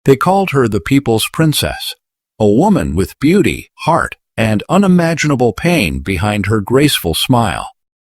They called her the People's Princess, a woman with beauty, heart, and unimaginable pain behind her graceful smile.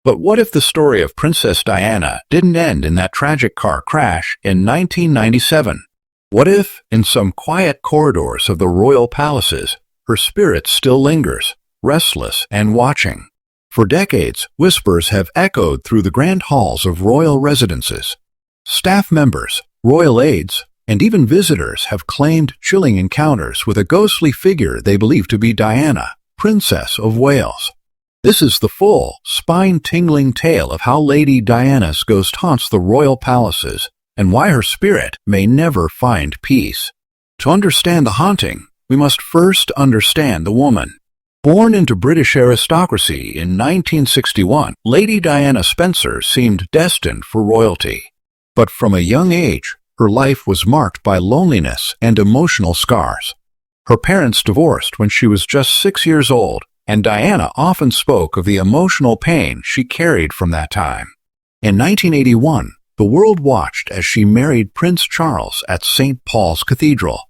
But what if the story of Princess Diana didn't end in that tragic car crash in 1997? What if, in some quiet corridors of the royal palaces, her spirit still lingers, restless and watching? For decades, whispers have echoed through the grand halls of royal residences. Staff members, royal aides, and even visitors have claimed chilling encounters with a ghostly figure they believe to be Diana, Princess of Wales. This is the full, spine-tingling tale of how Lady Diana's ghost haunts the royal palaces and why her spirit may never find peace. To understand the haunting, we must first understand the woman. Born into British aristocracy in 1961, Lady Diana Spencer seemed destined for royalty. But from a young age, her life was marked by loneliness and emotional scars. Her parents divorced when she was just 6 years old, and Diana often spoke of the emotional pain she carried from that time. In 1981, the world watched as she married Prince Charles at St. Paul's Cathedral.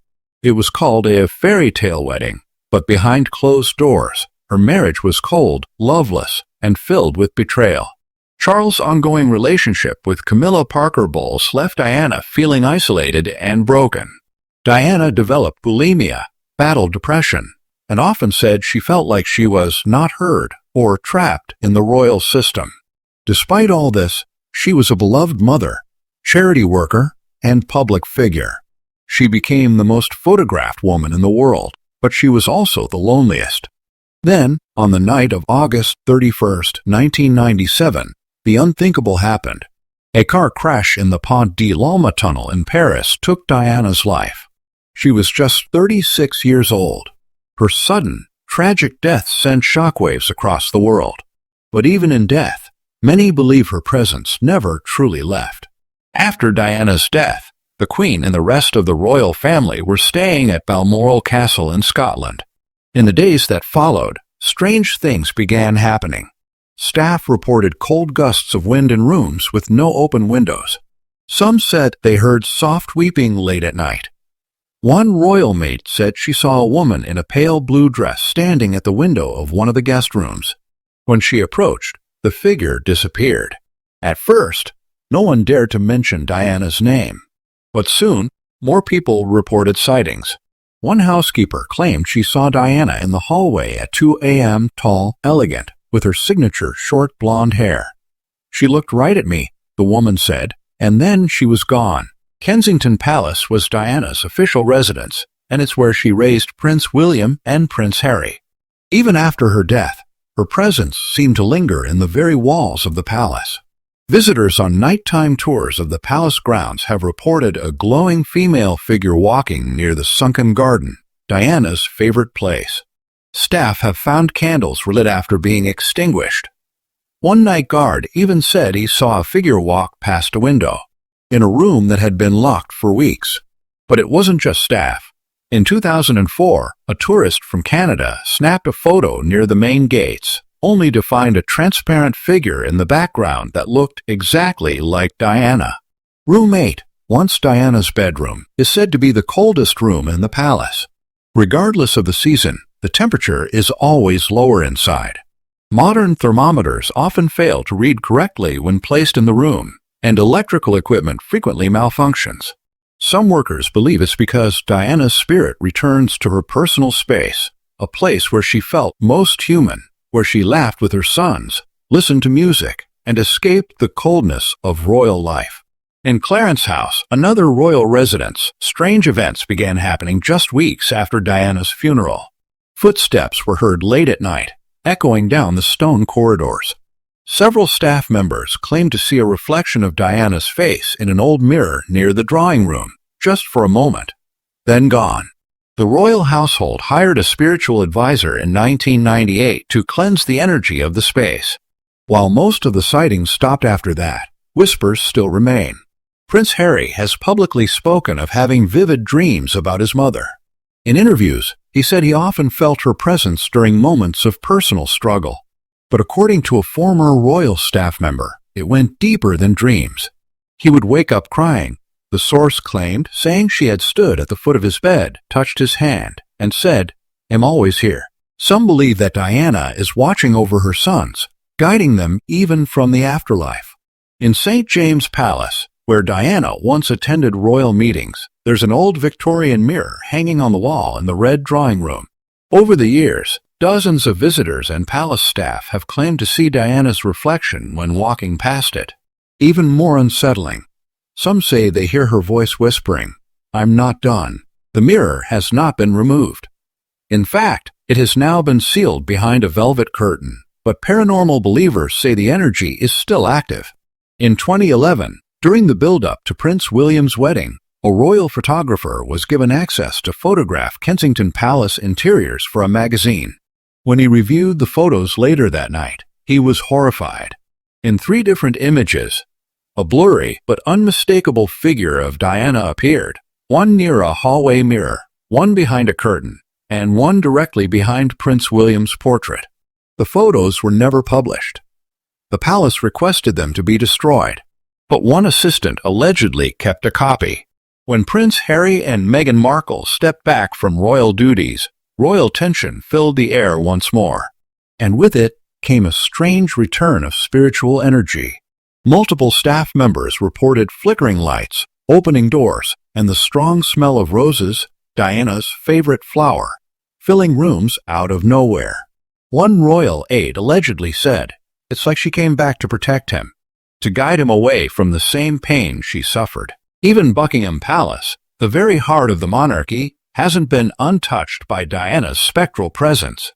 It was called a fairy tale wedding, but behind closed doors, her marriage was cold, loveless, and filled with betrayal. Charles' ongoing relationship with Camilla Parker Bowles left Diana feeling isolated and broken. Diana developed bulimia, battled depression, and often said she felt like she was not heard or trapped in the royal system. Despite all this, she was a beloved mother, charity worker, and public figure. She became the most photographed woman in the world, but she was also the loneliest. Then, on the night of August 31st, 1997, the unthinkable happened. A car crash in the Pont de l'Alma tunnel in Paris took Diana's life. She was just 36 years old. Her sudden, tragic death sent shockwaves across the world. But even in death, many believe her presence never truly left. After Diana's death, the Queen and the rest of the royal family were staying at Balmoral Castle in Scotland. In the days that followed, strange things began happening. Staff reported cold gusts of wind in rooms with no open windows. Some said they heard soft weeping late at night. One royal maid said she saw a woman in a pale blue dress standing at the window of one of the guest rooms. When she approached, the figure disappeared. At first, no one dared to mention Diana's name. But soon, more people reported sightings. One housekeeper claimed she saw Diana in the hallway at 2 a.m., tall, elegant, with her signature short blonde hair. She looked right at me, the woman said, and then she was gone. Kensington Palace was Diana's official residence, and it's where she raised Prince William and Prince Harry. Even after her death, her presence seemed to linger in the very walls of the palace. Visitors on nighttime tours of the palace grounds have reported a glowing female figure walking near the sunken garden, Diana's favorite place. Staff have found candles lit after being extinguished. One night guard even said he saw a figure walk past a window, in a room that had been locked for weeks. But it wasn't just staff. In 2004, a tourist from Canada snapped a photo near the main gates, only to find a transparent figure in the background that looked exactly like Diana. Room 8, once Diana's bedroom, is said to be the coldest room in the palace. Regardless of the season, the temperature is always lower inside. Modern thermometers often fail to read correctly when placed in the room, and electrical equipment frequently malfunctions. Some workers believe it's because Diana's spirit returns to her personal space, a place where she felt most human, where she laughed with her sons, listened to music, and escaped the coldness of royal life. In Clarence House, another royal residence, strange events began happening just weeks after Diana's funeral. Footsteps were heard late at night, echoing down the stone corridors. Several staff members claimed to see a reflection of Diana's face in an old mirror near the drawing room, just for a moment, then gone. The royal household hired a spiritual advisor in 1998 to cleanse the energy of the space. While most of the sightings stopped after that, whispers still remain. Prince Harry has publicly spoken of having vivid dreams about his mother. In interviews, he said he often felt her presence during moments of personal struggle. But according to a former royal staff member, it went deeper than dreams. He would wake up crying, the source claimed, saying she had stood at the foot of his bed, touched his hand, and said, "I'm always here." Some believe that Diana is watching over her sons, guiding them even from the afterlife. In St. James's Palace, where Diana once attended royal meetings, there's an old Victorian mirror hanging on the wall in the red drawing room. Over the years, dozens of visitors and palace staff have claimed to see Diana's reflection when walking past it. Even more unsettling, some say they hear her voice whispering, "I'm not done." The mirror has not been removed. In fact, it has now been sealed behind a velvet curtain, but paranormal believers say the energy is still active. In 2011, during the build-up to Prince William's wedding, a royal photographer was given access to photograph Kensington Palace interiors for a magazine. When he reviewed the photos later that night, he was horrified. In 3 different images, a blurry but unmistakable figure of Diana appeared, one near a hallway mirror, one behind a curtain, and one directly behind Prince William's portrait. The photos were never published. The palace requested them to be destroyed, but one assistant allegedly kept a copy. When Prince Harry and Meghan Markle stepped back from royal duties, royal tension filled the air once more, and with it came a strange return of spiritual energy. Multiple staff members reported flickering lights, opening doors, and the strong smell of roses, Diana's favorite flower, filling rooms out of nowhere. One royal aide allegedly said, "It's like she came back to protect him, to guide him away from the same pain she suffered." Even Buckingham Palace, the very heart of the monarchy, hasn't been untouched by Diana's spectral presence.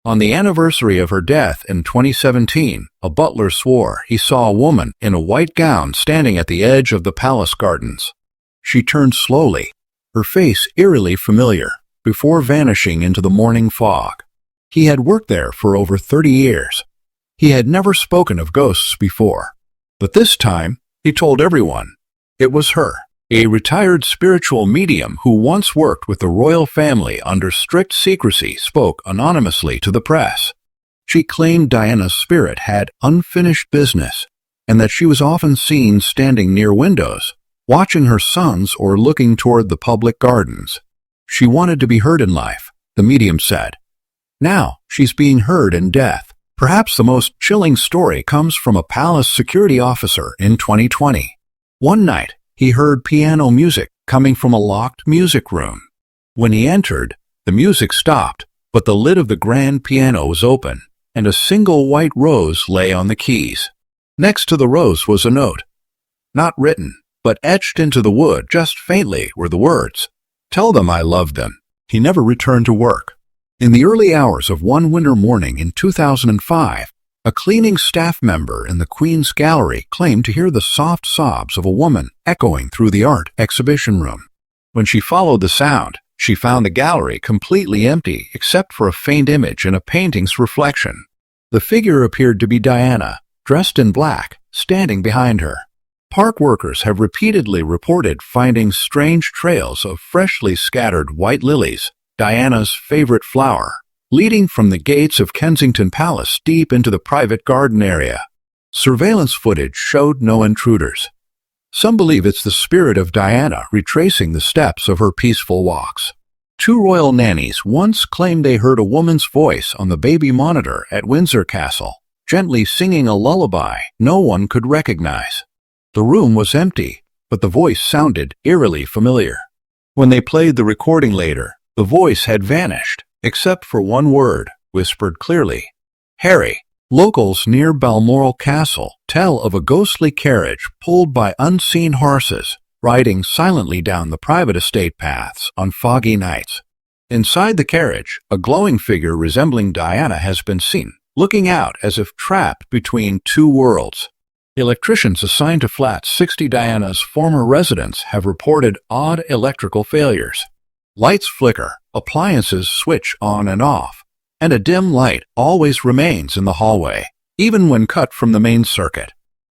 On the anniversary of her death in 2017, a butler swore he saw a woman in a white gown standing at the edge of the palace gardens. She turned slowly, her face eerily familiar, before vanishing into the morning fog. He had worked there for over 30 years. He had never spoken of ghosts before, but this time he told everyone it was her, a retired spiritual medium who once worked with the royal family under strict secrecy, spoke anonymously to the press. She claimed Diana's spirit had unfinished business, and that she was often seen standing near windows, watching her sons or looking toward the public gardens. She wanted to be heard in life, the medium said. Now she's being heard in death. Perhaps the most chilling story comes from a palace security officer in 2020. One night, he heard piano music coming from a locked music room. When he entered, the music stopped, but the lid of the grand piano was open, and a single white rose lay on the keys. Next to the rose was a note. Not written, but etched into the wood just faintly were the words, "Tell them I love them." He never returned to work. In the early hours of one winter morning in 2005, a cleaning staff member in the Queen's Gallery claimed to hear the soft sobs of a woman echoing through the art exhibition room. When she followed the sound, she found the gallery completely empty except for a faint image in a painting's reflection. The figure appeared to be Diana, dressed in black, standing behind her. Park workers have repeatedly reported finding strange trails of freshly scattered white lilies, Diana's favorite flower, leading from the gates of Kensington Palace deep into the private garden area. Surveillance footage showed no intruders. Some believe it's the spirit of Diana retracing the steps of her peaceful walks. 2 royal nannies once claimed they heard a woman's voice on the baby monitor at Windsor Castle, gently singing a lullaby no one could recognize. The room was empty, but the voice sounded eerily familiar. When they played the recording later, the voice had vanished, except for one word, whispered clearly, "Harry." Locals near Balmoral Castle tell of a ghostly carriage pulled by unseen horses, riding silently down the private estate paths on foggy nights. Inside the carriage, a glowing figure resembling Diana has been seen, looking out as if trapped between 2 worlds. Electricians assigned to Flat 60 Diana's former residents have reported odd electrical failures. Lights flicker, appliances switch on and off, and a dim light always remains in the hallway, even when cut from the main circuit.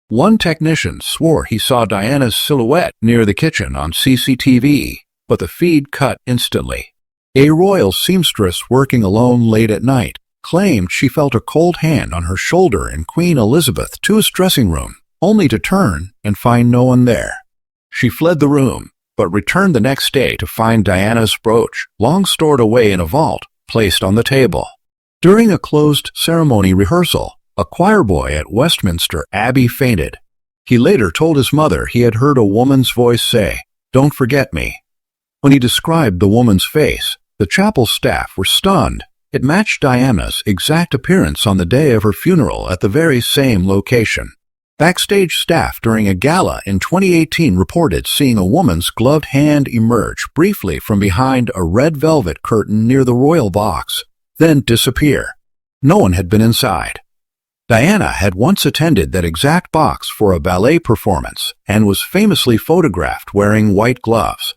One technician swore he saw Diana's silhouette near the kitchen on CCTV, but the feed cut instantly. A royal seamstress working alone late at night claimed she felt a cold hand on her shoulder in Queen Elizabeth II's dressing room, only to turn and find no one there. She fled the room, but returned the next day to find Diana's brooch, long stored away in a vault, placed on the table. During a closed ceremony rehearsal, a choir boy at Westminster Abbey fainted. He later told his mother he had heard a woman's voice say, "Don't forget me." When he described the woman's face, the chapel staff were stunned. It matched Diana's exact appearance on the day of her funeral at the very same location. Backstage staff during a gala in 2018 reported seeing a woman's gloved hand emerge briefly from behind a red velvet curtain near the royal box, then disappear. No one had been inside. Diana had once attended that exact box for a ballet performance and was famously photographed wearing white gloves.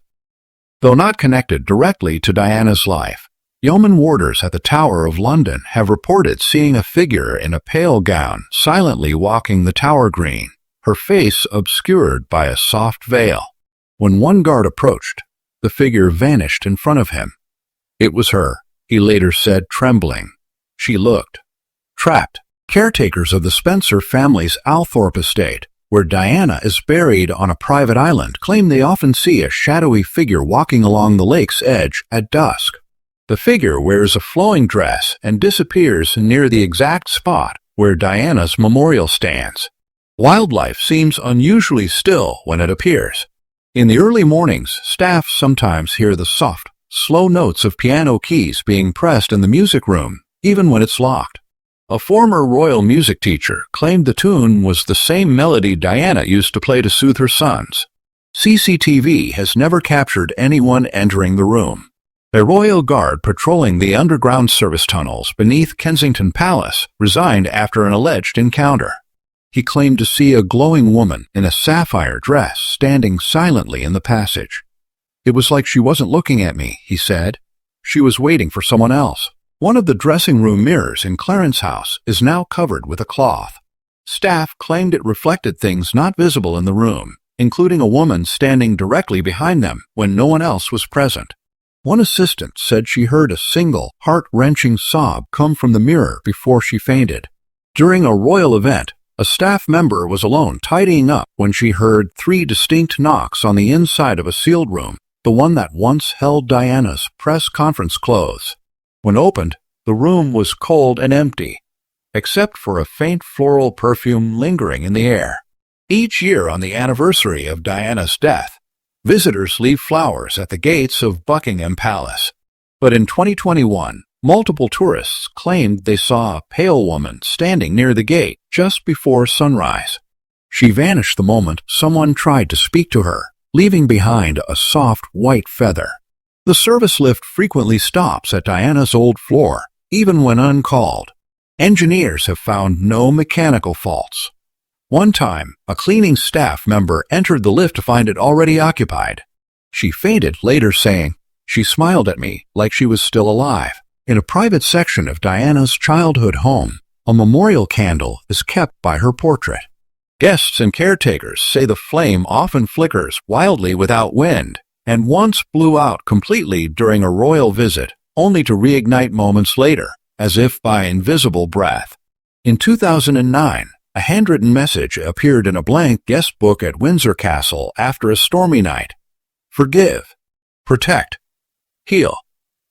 Though not connected directly to Diana's life, yeoman warders at the Tower of London have reported seeing a figure in a pale gown silently walking the Tower Green, her face obscured by a soft veil. When one guard approached, the figure vanished in front of him. It was her, he later said, trembling. She looked trapped. Caretakers of the Spencer family's Althorp estate, where Diana is buried on a private island, claim they often see a shadowy figure walking along the lake's edge at dusk. The figure wears a flowing dress and disappears near the exact spot where Diana's memorial stands. Wildlife seems unusually still when it appears. In the early mornings, staff sometimes hear the soft, slow notes of piano keys being pressed in the music room, even when it's locked. A former royal music teacher claimed the tune was the same melody Diana used to play to soothe her sons. CCTV has never captured anyone entering the room. A royal guard patrolling the underground service tunnels beneath Kensington Palace resigned after an alleged encounter. He claimed to see a glowing woman in a sapphire dress standing silently in the passage. "It was like she wasn't looking at me," he said. "She was waiting for someone else." One of the dressing room mirrors in Clarence House is now covered with a cloth. Staff claimed it reflected things not visible in the room, including a woman standing directly behind them when no one else was present. One assistant said she heard a single, heart-wrenching sob come from the mirror before she fainted. During a royal event, a staff member was alone tidying up when she heard 3 distinct knocks on the inside of a sealed room, the one that once held Diana's press conference clothes. When opened, the room was cold and empty, except for a faint floral perfume lingering in the air. Each year on the anniversary of Diana's death, visitors leave flowers at the gates of Buckingham Palace. But in 2021, multiple tourists claimed they saw a pale woman standing near the gate just before sunrise. She vanished the moment someone tried to speak to her, leaving behind a soft white feather. The service lift frequently stops at Diana's old floor, even when uncalled. Engineers have found no mechanical faults. One time, a cleaning staff member entered the lift to find it already occupied. She fainted, later saying, "She smiled at me like she was still alive." In a private section of Diana's childhood home, a memorial candle is kept by her portrait. Guests and caretakers say the flame often flickers wildly without wind, and once blew out completely during a royal visit, only to reignite moments later, as if by invisible breath. In 2009, a handwritten message appeared in a blank guest book at Windsor Castle after a stormy night. "Forgive, protect, heal."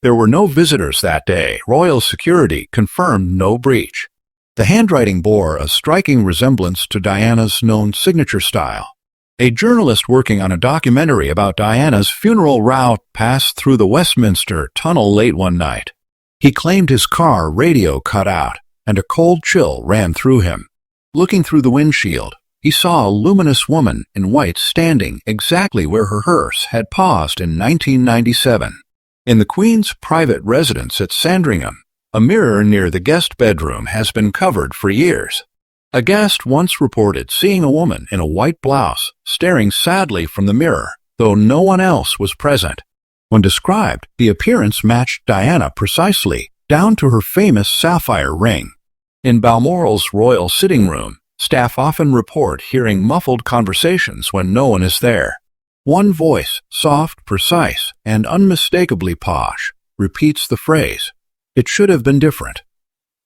There were no visitors that day. Royal security confirmed no breach. The handwriting bore a striking resemblance to Diana's known signature style. A journalist working on a documentary about Diana's funeral route passed through the Westminster tunnel late one night. He claimed his car radio cut out, and a cold chill ran through him. Looking through the windshield, he saw a luminous woman in white standing exactly where her hearse had paused in 1997. In the Queen's private residence at Sandringham, a mirror near the guest bedroom has been covered for years. A guest once reported seeing a woman in a white blouse staring sadly from the mirror, though no one else was present. When described, the appearance matched Diana precisely, down to her famous sapphire ring. In Balmoral's royal sitting room, staff often report hearing muffled conversations when no one is there. One voice, soft, precise, and unmistakably posh, repeats the phrase, "It should have been different."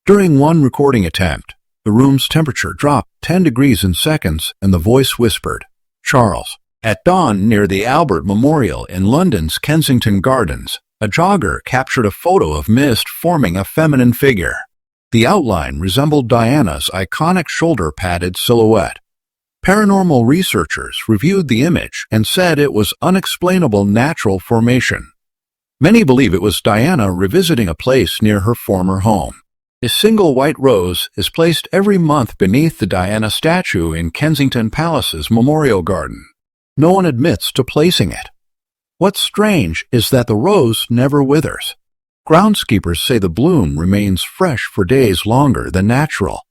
During one recording attempt, the room's temperature dropped 10 degrees in seconds, and the voice whispered, "Charles, At dawn near the Albert Memorial in London's Kensington Gardens, a jogger captured a photo of mist forming a feminine figure. The outline resembled Diana's iconic shoulder-padded silhouette. Paranormal researchers reviewed the image and said it was unexplainable natural formation. Many believe it was Diana revisiting a place near her former home. A single white rose is placed every month beneath the Diana statue in Kensington Palace's Memorial Garden. No one admits to placing it. What's strange is that the rose never withers. Groundskeepers say the bloom remains fresh for days longer than natural.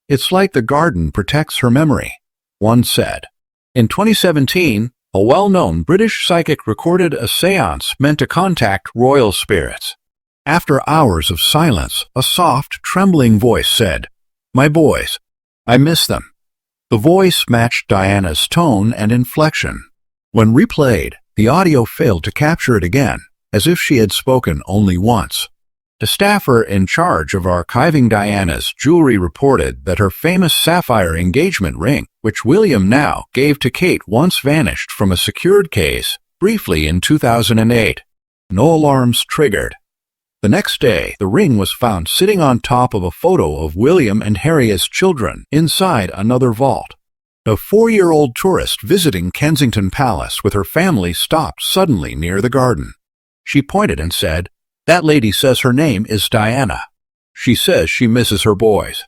It's like the garden protects her memory, one said. In 2017, a well-known British psychic recorded a séance meant to contact royal spirits. After hours of silence, a soft, trembling voice said, "My boys, I miss them." The voice matched Diana's tone and inflection. When replayed, the audio failed to capture it again, as if she had spoken only once. A staffer in charge of archiving Diana's jewelry reported that her famous sapphire engagement ring, which William now gave to Kate, once vanished from a secured case briefly in 2008. No alarms triggered. The next day, the ring was found sitting on top of a photo of William and Harry as children inside another vault. A 4-year-old tourist visiting Kensington Palace with her family stopped suddenly near the garden. She pointed and said, "That lady says her name is Diana. She says she misses her boys."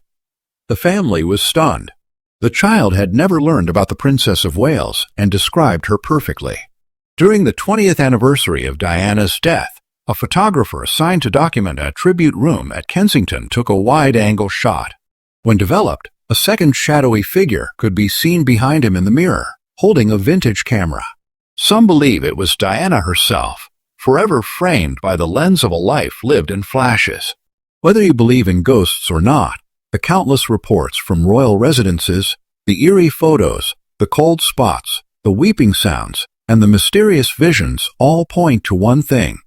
The family was stunned. The child had never learned about the Princess of Wales and described her perfectly. During the 20th anniversary of Diana's death, a photographer assigned to document a tribute room at Kensington took a wide-angle shot. When developed, a second shadowy figure could be seen behind him in the mirror, holding a vintage camera. Some believe it was Diana herself, forever framed by the lens of a life lived in flashes. Whether you believe in ghosts or not, the countless reports from royal residences, the eerie photos, the cold spots, the weeping sounds, and the mysterious visions all point to one thing: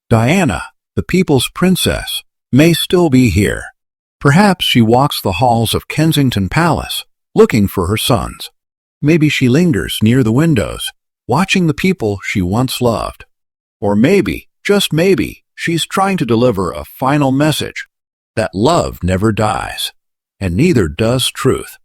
Diana, the people's princess, may still be here. Perhaps she walks the halls of Kensington Palace, looking for her sons. Maybe she lingers near the windows, watching the people she once loved. Or maybe, just maybe, she's trying to deliver a final message: that love never dies, and neither does truth.